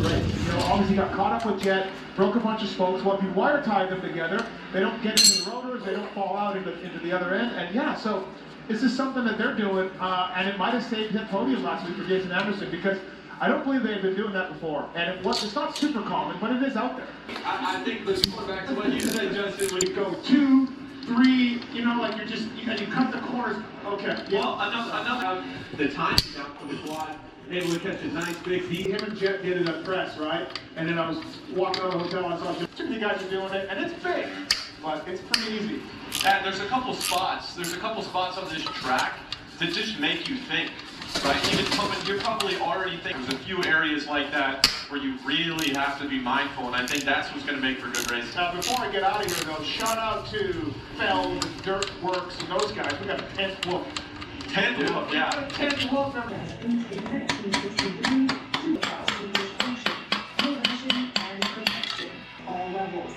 race. You know, obviously got caught up with Jet, broke a bunch of spokes. Well, if you wire tie them together, they don't get into the rotors, they don't fall out into the other end. And yeah, so this is something that they're doing, and it might have saved him podium last week for Jason Anderson, because I don't believe they've been doing that before. And it's not super common, but it is out there. I think, let's go back to what you said, Justin, when you Go 2, 3, you know, like you cut the corners. Okay. Yeah. Well, enough the time down for the quad, able to catch a nice big beat. Him and Jet did it at press, right? And then I was walking around the hotel and I saw too many guys are doing it, and it's big, but it's pretty easy. And there's a couple spots on this track that just make you think, right? Even coming, you're probably already thinking there's a few areas like that where you really have to be mindful, and I think that's what's going to make for good racing. Now, before I get out of here, though, shout out to Feld, Dirt Works, and those guys. We got a 10th Wolf. 10th Wolf, yeah. 10th Wolf. All levels.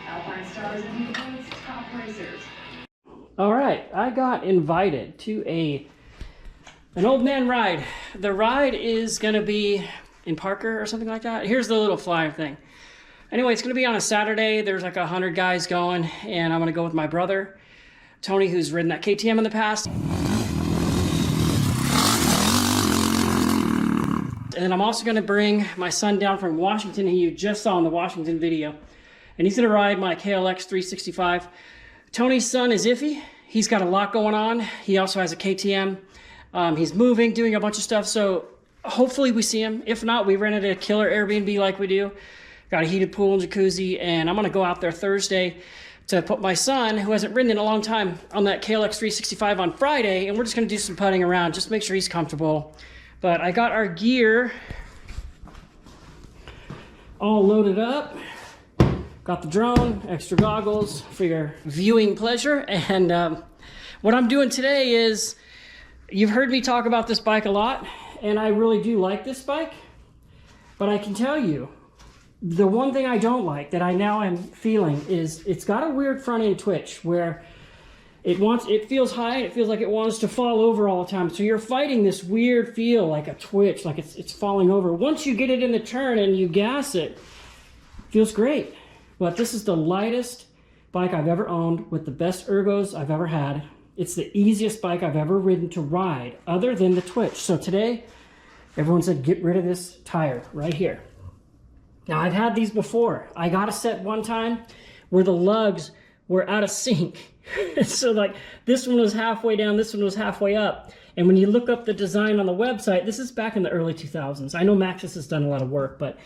Alpine Stars and Unicorns, top racers. All right, I got invited to an old man ride. The ride is gonna be in Parker or something like that. Here's the little flyer thing. Anyway, it's gonna be on a Saturday. There's like 100 guys going, and I'm gonna go with my brother, Tony, who's ridden that KTM in the past. And then I'm also gonna bring my son down from Washington, who you just saw in the Washington video. And he's gonna ride my KLX 365. Tony's son is Iffy. He's got a lot going on. He also has a KTM. He's moving, doing a bunch of stuff. So hopefully we see him. If not, we rented a killer Airbnb like we do. Got a heated pool and jacuzzi. And I'm gonna go out there Thursday to put my son, who hasn't ridden in a long time, on that KLX 365 on Friday. And we're just gonna do some putting around, just to make sure he's comfortable. But I got our gear all loaded up. Got the drone, extra goggles for your viewing pleasure. And what I'm doing today is, you've heard me talk about this bike a lot, and I really do like this bike. But I can tell you, the one thing I don't like that I now am feeling is it's got a weird front end twitch where it feels high and it feels like it wants to fall over all the time. So you're fighting this weird feel, like a twitch, like it's falling over. Once you get it in the turn and you gas it, feels great. But this is the lightest bike I've ever owned with the best ergos I've ever had. It's the easiest bike I've ever ridden to ride, other than the twitch. So today, everyone said, get rid of this tire right here. Now, I've had these before. I got a set one time where the lugs were out of sync. So like, this one was halfway down, this one was halfway up. And when you look up the design on the website, this is back in the early 2000s. I know Maxxis has done a lot of work, but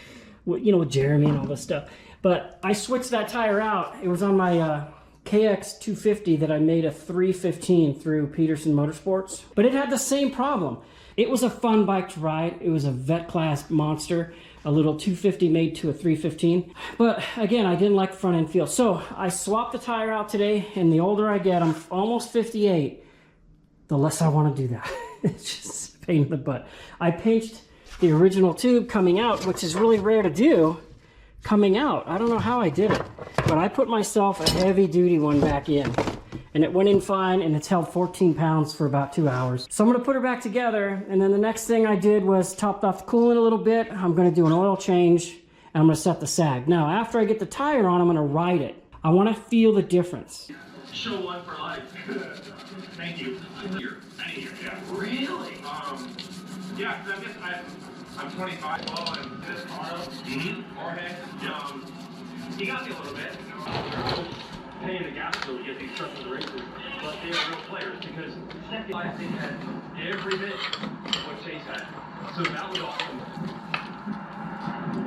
you know, with Jeremy and all this stuff. But I switched that tire out. It was on my KX 250 that I made a 315 through Peterson Motorsports. But it had the same problem. It was a fun bike to ride. It was a vet class monster, a little 250 made to a 315. But again, I didn't like the front end feel. So I swapped the tire out today, and the older I get, I'm almost 58, the less I want to do that. It's just a pain in the butt. I pinched the original tube coming out, which is really rare to do. Coming out, I don't know how I did it, but I put myself a heavy duty one back in, and it went in fine, and it's held 14 pounds for about 2 hours. So I'm gonna put her back together, and then the next thing I did was topped off the coolant a little bit. I'm gonna do an oil change, and I'm gonna set the sag. Now, after I get the tire on, I'm gonna ride it. I wanna feel the difference. Show one for life. Thank you. Yeah. Really? Yeah, I guess I'm 25. Oh, and this Carlo, Jorge, he got me a little bit. Paying the gas bill to get these trucks in the races, but they are real players because I think had every bit of what Chase had. So that was awesome.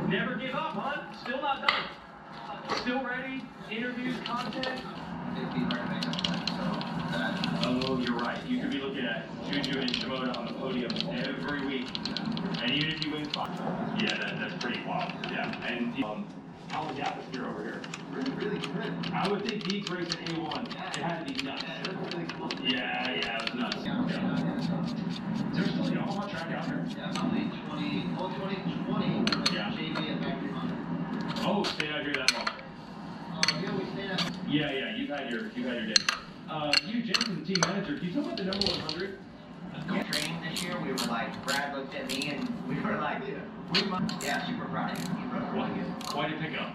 Never give up, huh? Still not done. Still ready. Interviews, content. Oh, you're right. You could be looking at Juju and Shimoda on the podium every week. And even if you win 5, yeah, that's pretty wild. Yeah, and how was the atmosphere over here? Really good. I would think these racing A1, it had to be nuts. Really cool. Yeah, it was nuts. Is there still a Yamaha track out here? Yeah, only 2020. Yeah. JV at Factory Honda. Oh, stay out here that long. Yeah, we stayed out. Yeah, you've had your day. You, James, the team manager, can you talk about the number 100? Training this this year, we were like, Brad looked at me and we were like, yeah, super proud of you. You rode really good. Quite a pickup.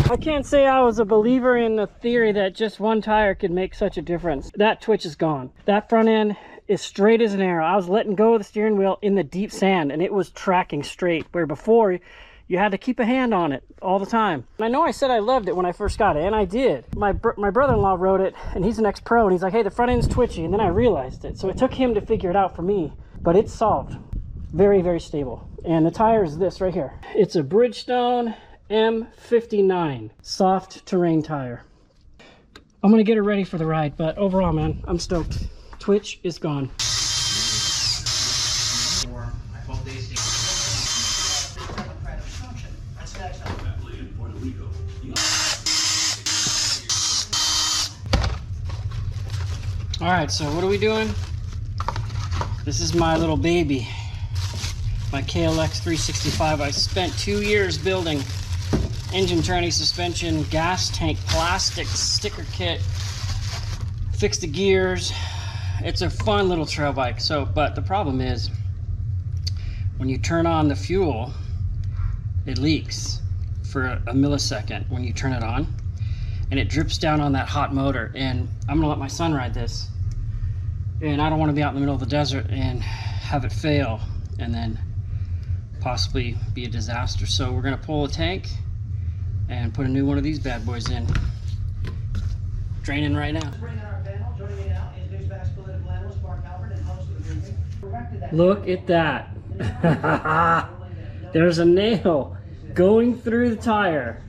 I can't say I was a believer in the theory that just one tire could make such a difference. That twitch is gone. That front end is straight as an arrow. I was letting go of the steering wheel in the deep sand and it was tracking straight, where before you had to keep a hand on it all the time. And I know I said I loved it when I first got it, and I did. My brother-in-law rode it, and he's an ex-pro, and he's like, hey, the front end's twitchy, and then I realized it. So it took him to figure it out for me, but it's solved. Very, very stable. And the tire is this right here. It's a Bridgestone M59 soft terrain tire. I'm gonna get her ready for the ride, but overall, man, I'm stoked. Twitch is gone. All right, so what are we doing? This is my little baby, my KLX 365. I spent 2 years building engine turning suspension, gas tank, plastic sticker kit, fixed the gears. It's a fun little trail bike. But the problem is, when you turn on the fuel, it leaks for a millisecond when you turn it on, and it drips down on that hot motor. And I'm gonna let my son ride this, and I don't want to be out in the middle of the desert and have it fail and then possibly be a disaster. So we're gonna pull a tank and put a new one of these bad boys in. Draining right now. Look at that. There's a nail going through the tire.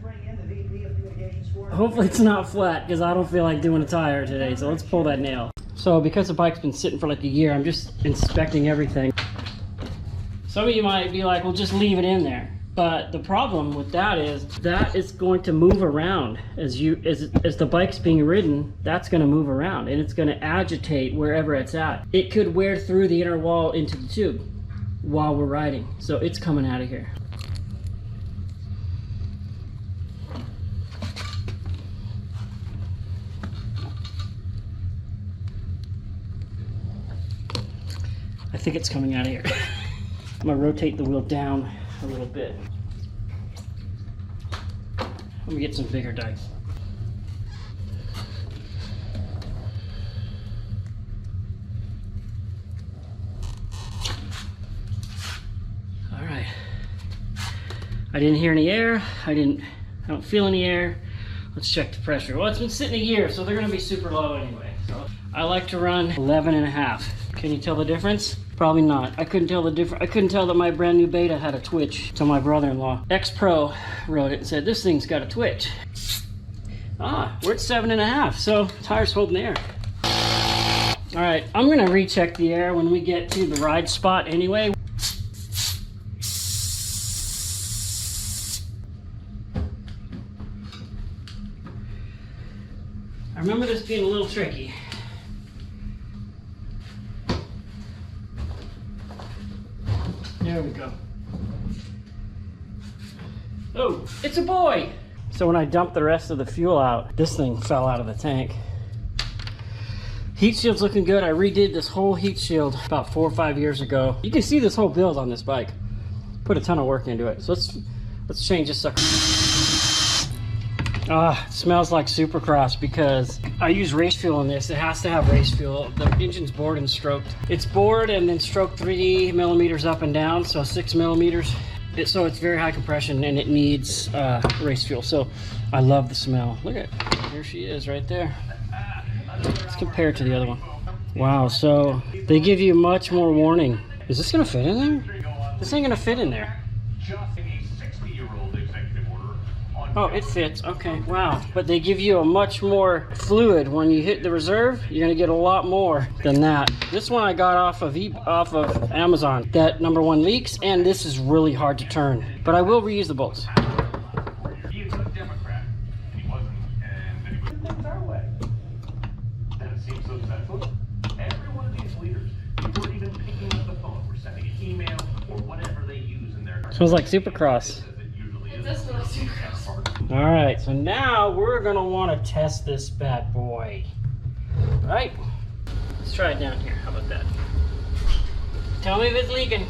Hopefully it's not flat, because I don't feel like doing a tire today, so let's pull that nail. So because the bike's been sitting for like a year, I'm just inspecting everything. Some of you might be like, well, just leave it in there. But the problem with that is it's going to move around as the bike's being ridden. That's going to move around and it's going to agitate wherever it's at. It could wear through the inner wall into the tube while we're riding. So it's coming out of here. I think it's coming out of here. I'm gonna rotate the wheel down a little bit. Let me get some bigger dice. All right. I didn't hear any air. I don't feel any air. Let's check the pressure. Well, it's been sitting a year, so they're gonna be super low anyway. So I like to run 11.5. Can you tell the difference? Probably not. I couldn't tell the difference. I couldn't tell that my brand new Beta had a twitch. So my brother-in-law, ex-pro, wrote it and said, this thing's got a twitch. Ah, we're at 7.5, so tire's holding the air. All right, I'm gonna recheck the air when we get to the ride spot anyway. I remember this being a little tricky. There we go. Oh, it's a boy! So when I dumped the rest of the fuel out, this thing fell out of the tank. Heat shield's looking good. I redid this whole heat shield about 4 or 5 years ago. You can see this whole build on this bike. Put a ton of work into it. So let's change this sucker. Ah, it smells like Supercross because I use race fuel in this. It has to have race fuel. The engine's bored and stroked. It's bored and then stroked 3 millimeters up and down, so 6 millimeters. So it's very high compression and it needs race fuel. So I love the smell. Look at, there she is right there. Let's compare it to the other one. Wow, so they give you much more warning. Is this gonna fit in there? This ain't gonna fit in there. Just a 60-year-old executive order on Oh, it fits. Okay, wow. But they give you a much more fluid. When you hit the reserve, you're gonna get a lot more than that. This one I got off of Amazon. That number 1 leaks, and this is really hard to turn. But I will reuse the bolts. He is a Democrat. He wasn't, and then he was things our way. And it seems so senseless. Every one of these leaders, before even picking up the phone, we're sending an email or whatever they use in their. Smells like Supercross. It does smell like Supercross. All right, so now we're gonna want to test this bad boy. Right? Let's try it down here. How about that? Tell me if it's leaking.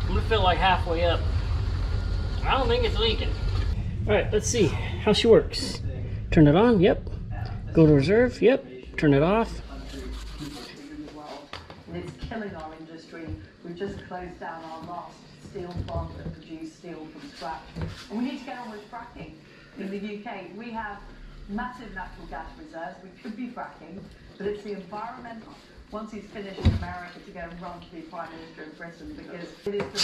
I'm gonna fill like halfway up. I don't think it's leaking. All right, let's see how she works. Turn it on. Yep. Go to reserve. Yep. Turn it off. And it's killing our industry. We've just closed down our last steel plant that produced steel from scratch. And we need to get on with fracking. In the UK, we have massive natural gas reserves. We could be fracking, but it's the environment, once he's finished in America, to go and run to be Prime Minister in Britain, because it is the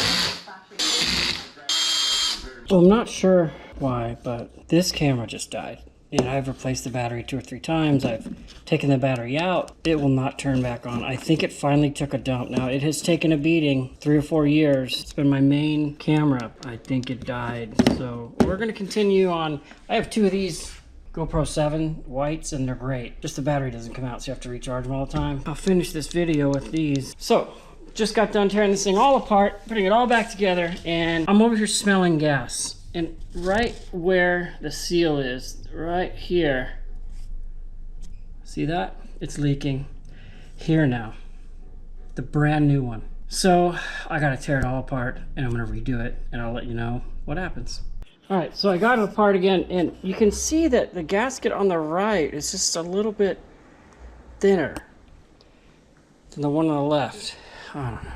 fashion. Well, I'm not sure why, but this camera just died. And I've replaced the battery 2 or 3 times. I've taken the battery out. It will not turn back on. I think it finally took a dump. Now, it has taken a beating 3 or 4 years. It's been my main camera. I think it died. So we're going to continue on. I have 2 of these GoPro 7 whites, and they're great. Just the battery doesn't come out, so you have to recharge them all the time. I'll finish this video with these. So, just got done tearing this thing all apart, putting it all back together, and I'm over here smelling gas. And right where the seal is, right here, see that? It's leaking here now, the brand new one. So I gotta tear it all apart, and I'm gonna redo it, and I'll let you know what happens. All right, so I got it apart again, and you can see that the gasket on the right is just a little bit thinner than the one on the left. I don't know.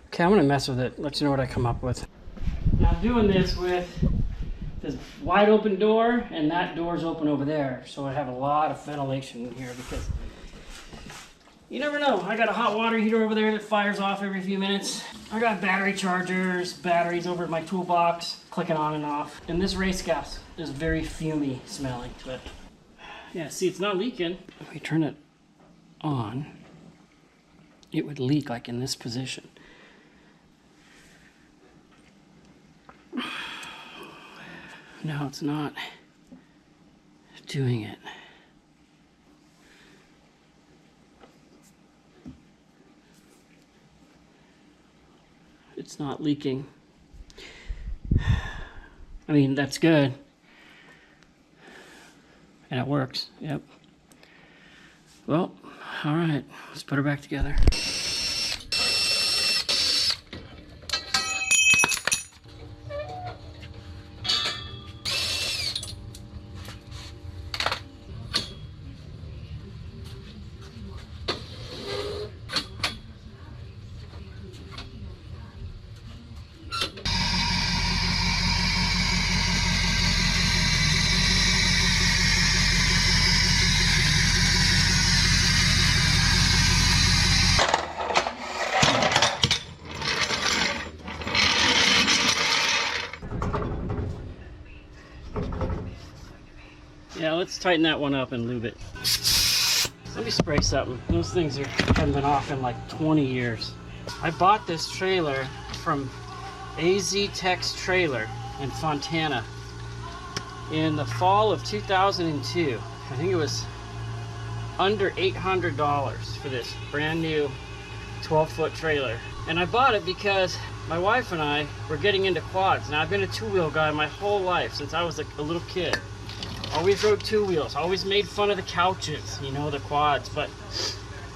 Okay, I'm gonna mess with it, let you know what I come up with. Now I'm doing this with this wide open door, and that door's open over there, so I have a lot of ventilation in here, because you never know. I got a hot water heater over there that fires off every few minutes. I got battery chargers, batteries over in my toolbox, clicking on and off. And this race gas is very fumy smelling, but yeah, see, it's not leaking. If we turn it on, it would leak like in this position. No, it's not doing it. It's not leaking. I mean, that's good. And it works, yep. Well, all right, let's put her back together. Yeah, let's tighten that one up and lube it. Let me spray something. Those things haven't been off in like 20 years. I bought this trailer from AZ Tex Trailer in Fontana in the fall of 2002. I think it was under $800 for this brand new 12-foot trailer. And I bought it because my wife and I were getting into quads. Now, I've been a two-wheel guy my whole life since I was a little kid. Always rode 2 wheels, always made fun of the couches, you know, the quads, but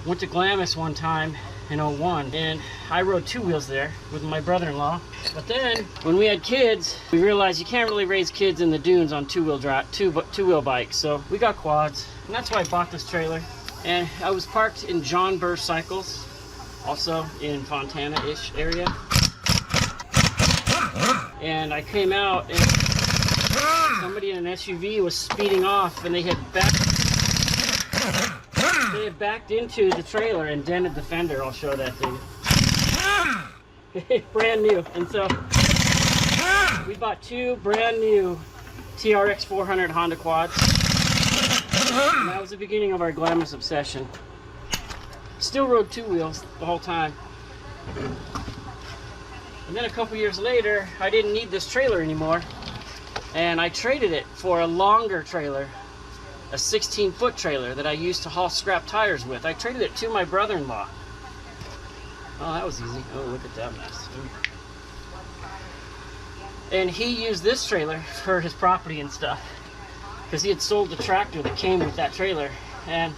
went to Glamis one time in 01, and I rode 2 wheels there with my brother-in-law. But then, when we had kids, we realized you can't really raise kids in the dunes on two-wheel bikes, so we got quads, and that's why I bought this trailer. And I was parked in John Burr Cycles, also in Fontana-ish area. And I came out, and somebody in an SUV was speeding off, and they had backed into the trailer and dented the fender. I'll show that thing. Brand new. And so we bought 2 brand new TRX 400 Honda quads. And that was the beginning of our glamorous obsession. Still rode 2 wheels the whole time. And then a couple years later, I didn't need this trailer anymore, and I traded it for a longer trailer, a 16-foot trailer that I used to haul scrap tires with. I traded it to my brother-in-law. Oh, that was easy. Oh, look at that mess. And he used this trailer for his property and stuff, because he had sold the tractor that came with that trailer. And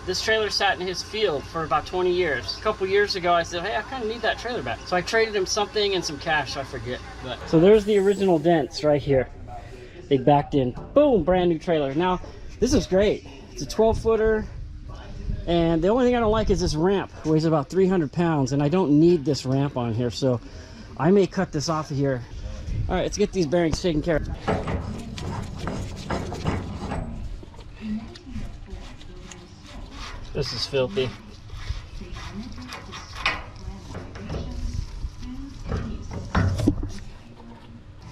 this trailer sat in his field for about 20 years. A couple years ago, I said, hey, I kind of need that trailer back. So I traded him something and some cash, I forget. But so there's the original dents right here. They backed in. Boom, brand new trailer. Now, this is great. It's a 12-footer. And the only thing I don't like is this ramp. It weighs about 300 pounds, and I don't need this ramp on here, so I may cut this off of here. All right, let's get these bearings taken care of. This is filthy.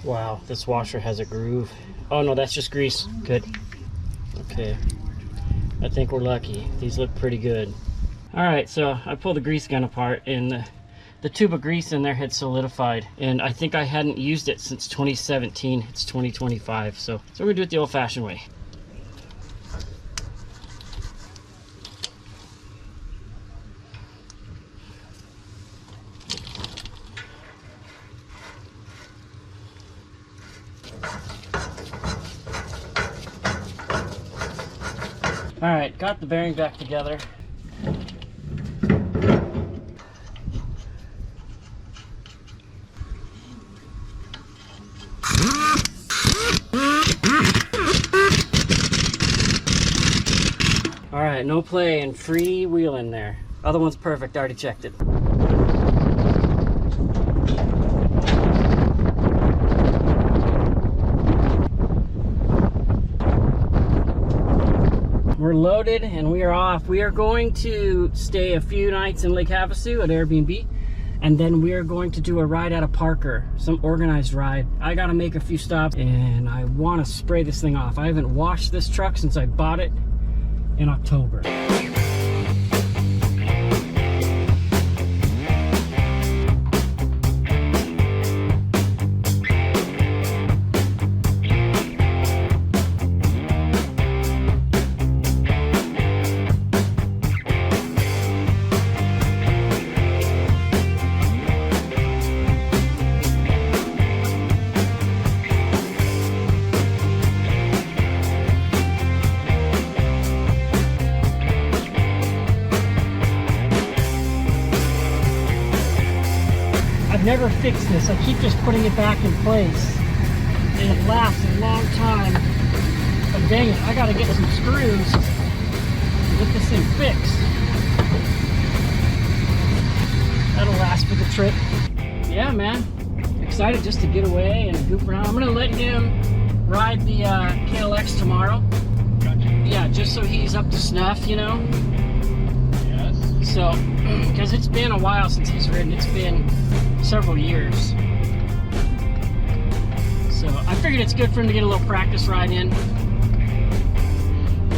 Wow, this washer has a groove. Oh no, that's just grease. Good. Okay. I think we're lucky. These look pretty good. Alright, so I pulled the grease gun apart, and the tube of grease in there had solidified, and I think I hadn't used it since 2017. It's 2025, so we're gonna do it the old-fashioned way. All right, got the bearing back together. All right, no play and free wheeling there. Other one's perfect, I already checked it. We're loaded and we are off. We are going to stay a few nights in Lake Havasu at Airbnb, and then we are going to do a ride out of Parker, some organized ride. I gotta make a few stops, and I want to spray this thing off. I haven't washed this truck since I bought it in October. I've never fixed this. I keep just putting it back in place, and it lasts a long time. But dang it, I gotta get some screws to get this thing fixed. That'll last for the trip. Yeah, man. Excited just to get away and goof around. I'm gonna let him ride the KLX tomorrow. Gotcha. Yeah, just so he's up to snuff, you know? Yes. So, because it's been a while since he's ridden. It's been several years. So I figured it's good for him to get a little practice ride in.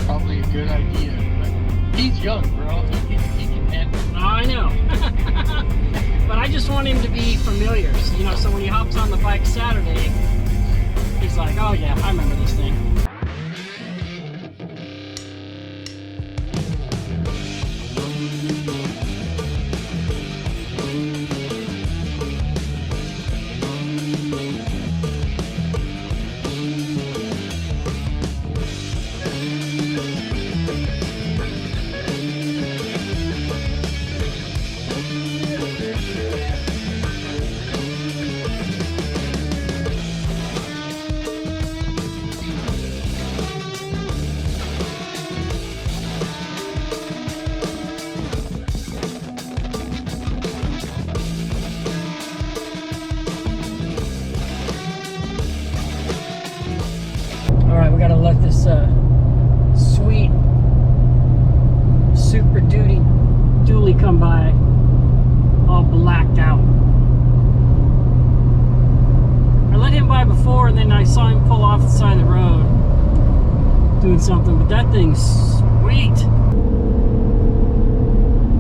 Probably a good idea, but he's young, bro. He can handle it. Oh, I know. But I just want him to be familiar, you know, so when he hops on the bike Saturday, he's like, oh yeah, I remember this thing. to let this sweet Super Dually come by, all blacked out. I let him by before, and then I saw him pull off the side of the road doing something, but that thing's sweet.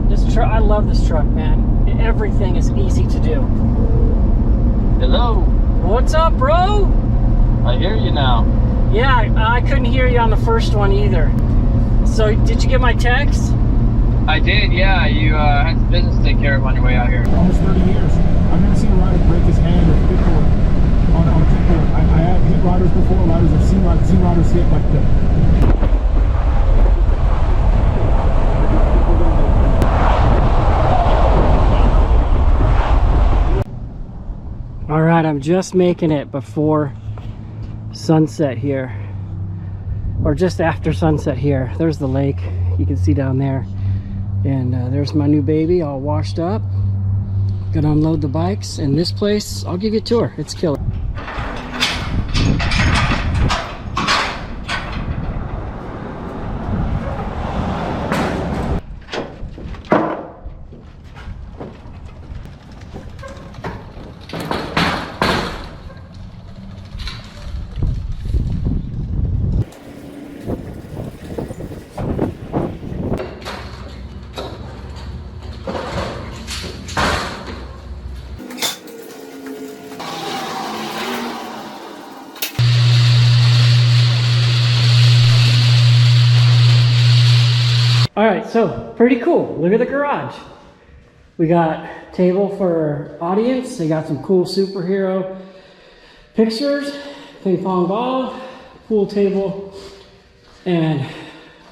This truck, I love this truck, man. Everything is easy to do. Hello. What's up, bro? I hear you now. Yeah, I couldn't hear you on the first one either. So, did you get my text? I did, yeah. You had some business to take care of on your way out here. Almost 30 years. I've never seen a rider break his hand or hit on a kickboard. I have hit riders before. Riders have seen riders hit like the. All right, I'm just making it before sunset here, or just after sunset here. There's the lake you can see down there, and there's my new baby all washed up. Gonna unload the bikes, and this place, I'll give you a tour. It's killer. All right, so pretty cool. Look at the garage. We got table for audience. They got some cool superhero pictures, ping pong ball, pool table, and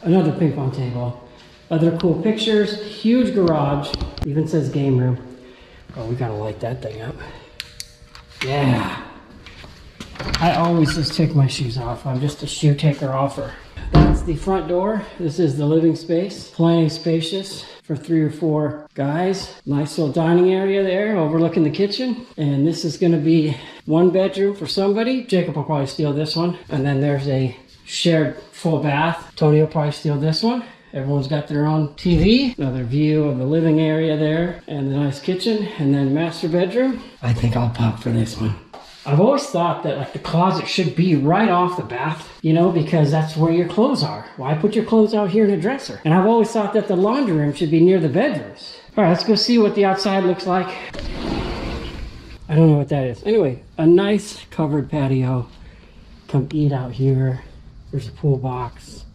another ping pong table. Other cool pictures, huge garage, even says game room. Oh, we gotta light that thing up. Yeah. I always just take my shoes off. I'm just a shoe taker offer. That's the front door. This is the living space. Plenty spacious for 3 or 4 guys. Nice little dining area there overlooking the kitchen. And this is gonna be 1 bedroom for somebody. Jacob will probably steal this one. And then there's a shared full bath. Tony will probably steal this one. Everyone's got their own TV. Another view of the living area there and the nice kitchen. And then master bedroom. I think I'll pop for this one. I've always thought that like the closet should be right off the bath, you know, because that's where your clothes are. Why put your clothes out here in a dresser? And I've always thought that the laundry room should be near the bedrooms. All right, let's go see what the outside looks like. I don't know what that is. Anyway, a nice covered patio. Come eat out here. There's a pool box.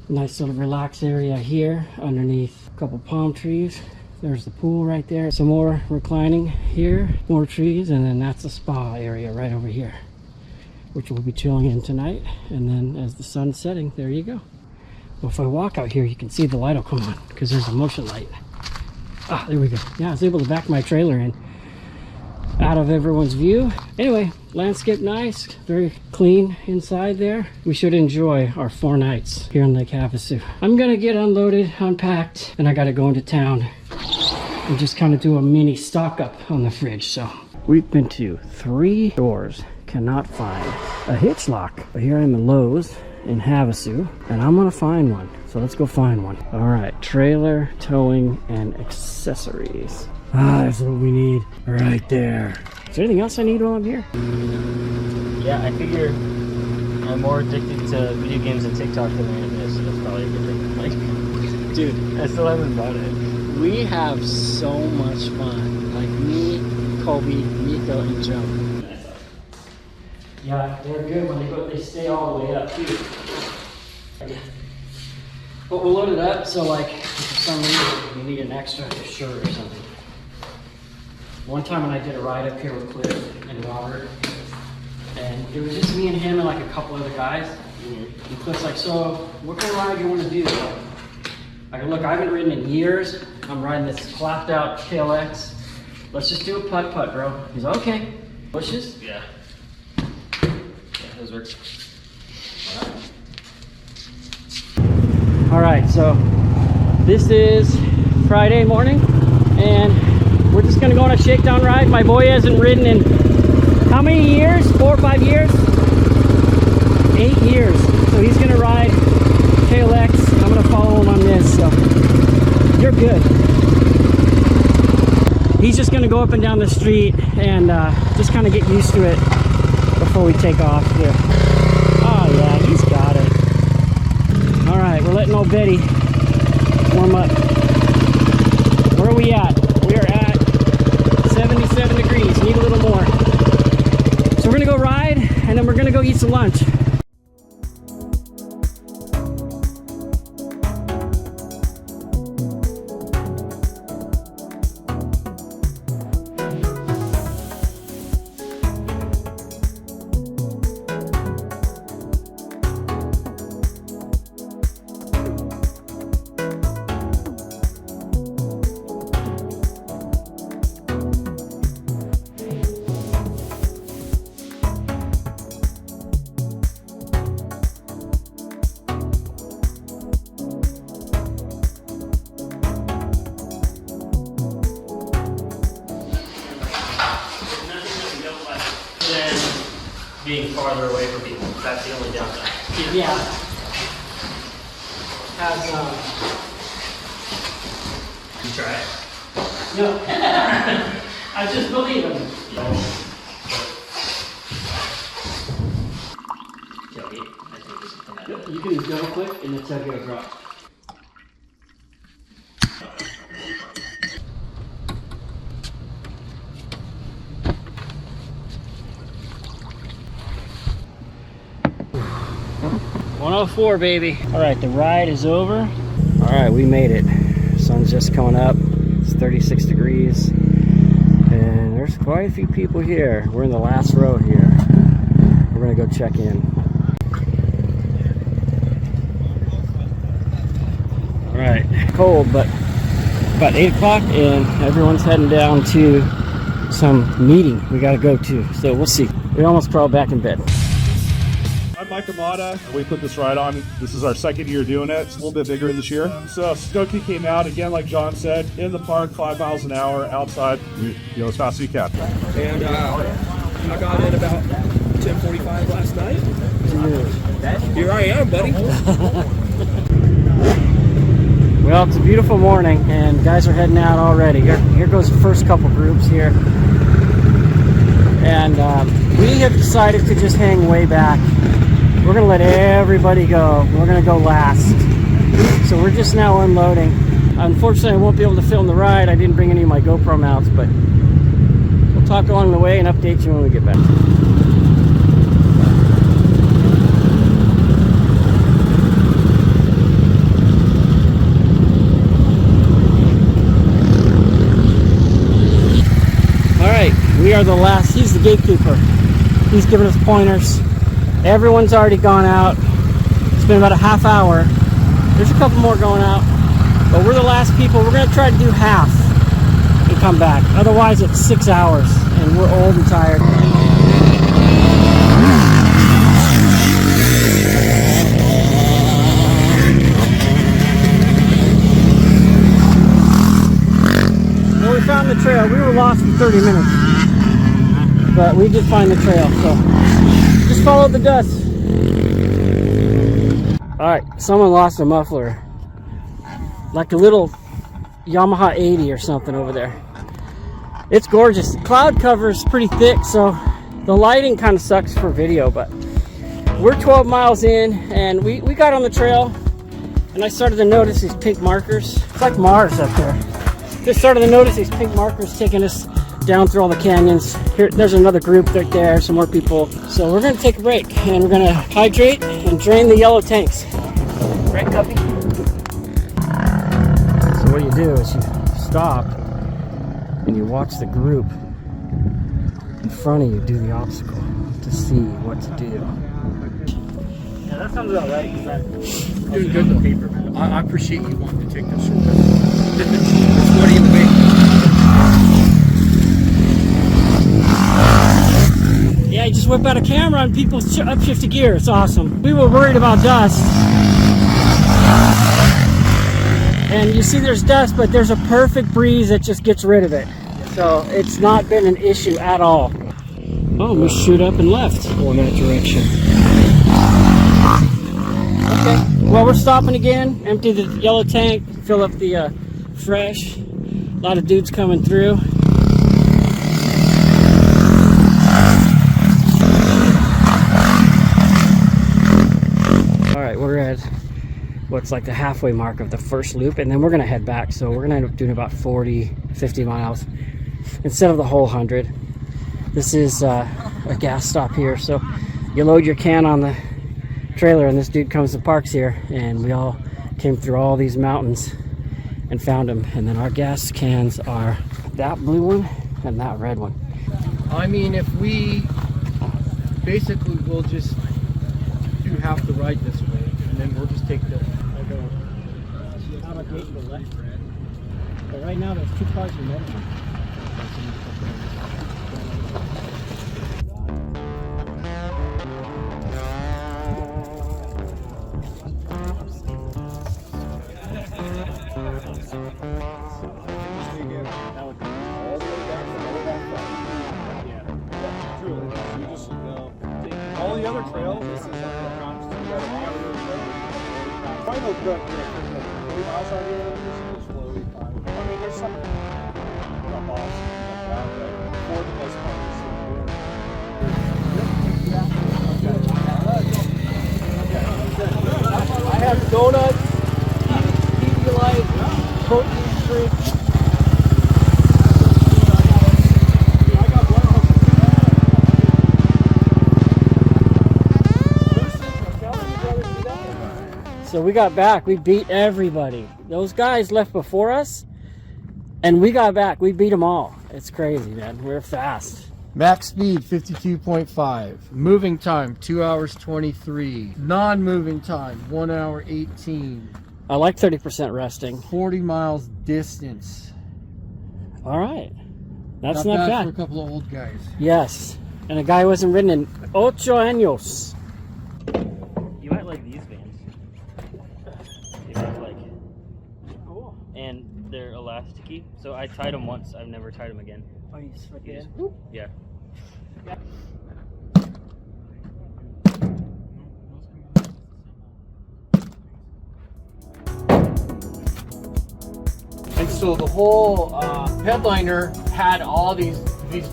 Nice little relax area here underneath a couple palm trees. There's the pool right there. Some more reclining here, more trees, and then that's the spa area right over here, which we'll be chilling in tonight. And then as the sun's setting, there you go. Well, if I walk out here, you can see the light will come on because there's a motion light. Ah, there we go. Yeah, I was able to back my trailer in out of everyone's view. Anyway, landscape nice, very clean inside there. We should enjoy our 4 nights here in Lake Havasu. I'm gonna get unloaded, unpacked, and I gotta go into town and just kind of do a mini stock up on the fridge. So we've been to 3 stores, cannot find a hitch lock. But here I am in Lowe's in Havasu, and I'm gonna find one. So let's go find one. All right, trailer, towing, and accessories. Ah, that's what we need right there. Is there anything else I need while I'm here? Yeah, I figure I'm more addicted to video games and TikTok than I am this, so that's probably a good thing. Like, dude, I still haven't bought it. We have so much fun. Like me, Kobe, Nico, and Joe. Yeah, they're good when they stay all the way up too. But we'll load it up, so like if for some reason you need an extra shirt or something. One time when I did a ride up here with Cliff and Robert, and it was just me and him and like a couple other guys. And Cliff's like, so what kind of ride do you want to do? I go, look, I haven't ridden in years. I'm riding this flapped out KLX. Let's just do a putt-putt, bro. He's like, okay. Bushes? Yeah. Those work. All right, so this is Friday morning, and we're just gonna go on a shakedown ride. My boy hasn't ridden in how many years? 4 or 5 years? 8 years. So he's gonna ride KLX. I'm gonna follow him on this. So you're good. He's just gonna go up and down the street and just kind of get used to it before we take off here. Oh yeah, he's got it. All right, we're letting old Betty warm up. Where are we at? We are at 77 degrees. Need a little more. So we're gonna go ride and then we're gonna go eat some lunch. Being farther away from people. That's the only downside. Yeah. Has You try it? no. I just believe him. Tailgate. I think this is from that. You can double click and the tailgate will drop. .104, baby. All right, the ride is over. All right, we made it. Sun's just coming up. It's 36 degrees. And there's quite a few people here. We're in the last row here. We're gonna go check in. All right, cold, but about 8 o'clock and everyone's heading down to some meeting we gotta go to. So we'll see. We almost crawled back in bed. I'm Mike Amata. We put this ride on. This is our second year doing it. It's a little bit bigger this year. So Skokie came out, again, like John said, in the park, 5 miles an hour, outside, you know, as fast as you can. And I got in about 10:45 last night. Here I am, buddy. Well, it's a beautiful morning and guys are heading out already. Here goes the first couple groups here. And we have decided to just hang way back. We're gonna let everybody go. We're gonna go last. So we're just now unloading. Unfortunately, I won't be able to film the ride. I didn't bring any of my GoPro mounts, but we'll talk along the way and update you when we get back. All right, we are the last. He's the gatekeeper. He's giving us pointers. Everyone's already gone out. It's been about a half hour. There's a couple more going out, but we're the last people. We're gonna try to do half and come back. Otherwise it's 6 hours and we're old and tired. Well, we found the trail. We were lost for 30 minutes, but we did find the trail, so just follow the dust. All right, someone lost a muffler, like a little Yamaha 80 or something over there. It's gorgeous. The cloud cover is pretty thick, so the lighting kind of sucks for video, but we're 12 miles in and we got on the trail and I started to notice these pink markers. It's like Mars up there. Just started to notice these pink markers taking us down through all the canyons. Here, there's another group right there, some more people. So we're gonna take a break and we're gonna hydrate and drain the yellow tanks. Right, Guppy? So what you do is you stop and you watch the group in front of you do the obstacle to see what to do. Yeah, that sounds about right. Doing good though. Paper, man. I appreciate you wanting to take this shortcut. It's sweaty in the way. Yeah, you just whip out a camera and people upshift to gear. It's awesome. We were worried about dust. And you see there's dust, but there's a perfect breeze that just gets rid of it. So it's not been an issue at all. Oh, we shoot up and left. Go in that direction. Okay. Well, we're stopping again. Empty the yellow tank. Fill up the fresh. A lot of dudes coming through. All right, we're at what's like the halfway mark of the first loop, and then we're gonna head back. So we're gonna end up doing about 40-50 miles instead of the whole 100. This is a gas stop here, so you load your can on the trailer and this dude comes and parks here, and we all came through all these mountains and found him. And then our gas cans are that blue one and that red one. I mean, if we basically we'll just do half the ride this way, and then we'll just take the. Have a gate to the left. But right now there's 2 cars in there. All the other trails, this is like a constant. Final good. 40 miles out here, this is slowly climbing. I mean, there's some drop-offs and stuff like that, but for the most part, I have donuts, Pedialyte, protein drinks. So we got back, we beat everybody. Those guys left before us, and we got back, we beat them all. It's crazy, man, we're fast. Max speed 52.5. Moving time 2 hours 23. Non-moving time 1 hour 18. I like 30% resting. 40 miles distance. All right, that's Not not bad bad. for a couple of old guys. Yes, and a guy wasn't ridden in 8 años. You might like these vans. They look like, Cool. and they're elasticy. So I tied them once. I've never tied them again. Oh, you slip You in? just- Yeah. And so the whole headliner had all these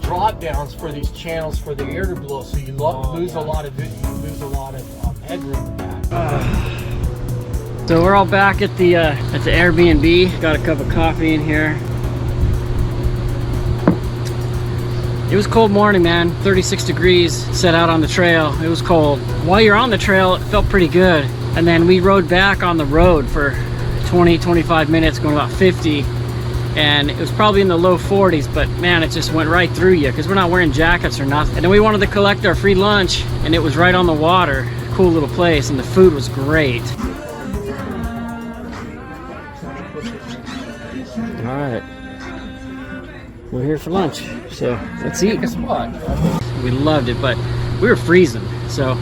drop downs for these channels for the air to blow. So you lose a lot of headroom with that. So we're all back at the Airbnb. Got a cup of coffee in here. It was a cold morning, man. 36 degrees. Set out on the trail. It was cold. While you're on the trail, it felt pretty good. And then we rode back on the road for 20-25 minutes, going about 50. And it was probably in the low 40s, but man, it just went right through you because we're not wearing jackets or nothing. And then we wanted to collect our free lunch, and it was right on the water. Cool little place, and the food was great. All right, we're here for lunch, so let's eat. We loved it, but we were freezing, so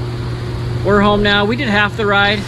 we're home now. We did half the ride.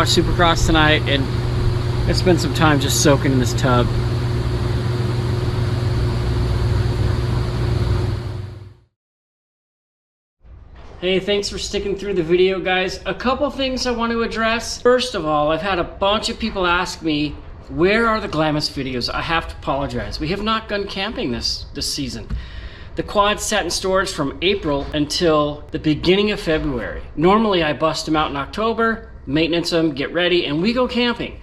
watch Supercross tonight, and I spent some time just soaking in this tub. Hey, thanks for sticking through the video, guys. A couple things I want to address. First of all, I've had a bunch of people ask me, where are the Glamis videos? I have to apologize. We have not gone camping this season. The quad sat in storage from April until the beginning of February. Normally I bust them out in October, maintenance them, get ready, and we go camping.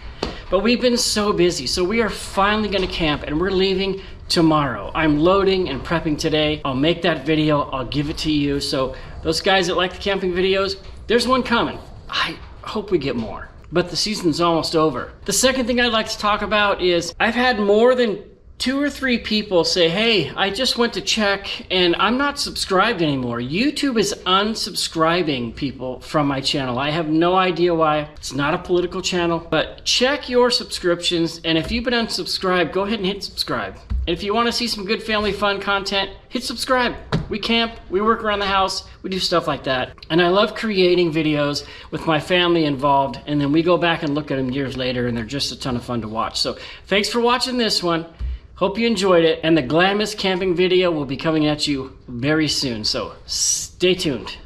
But we've been so busy, so we are finally gonna camp, and we're leaving tomorrow. I'm loading and prepping today. I'll make that video, I'll give it to you. So those guys that like the camping videos, there's one coming. I hope we get more. But the season's almost over. The second thing I'd like to talk about is I've had more than 2 or 3 people say, hey, I just went to check and I'm not subscribed anymore. YouTube is unsubscribing people from my channel. I have no idea why. It's not a political channel, but check your subscriptions. And if you've been unsubscribed, go ahead and hit subscribe. And if you want to see some good family fun content, hit subscribe. We camp, we work around the house, we do stuff like that. And I love creating videos with my family involved, and then we go back and look at them years later, and they're just a ton of fun to watch. So thanks for watching this one. Hope you enjoyed it, and the Glamis camping video will be coming at you very soon, so stay tuned.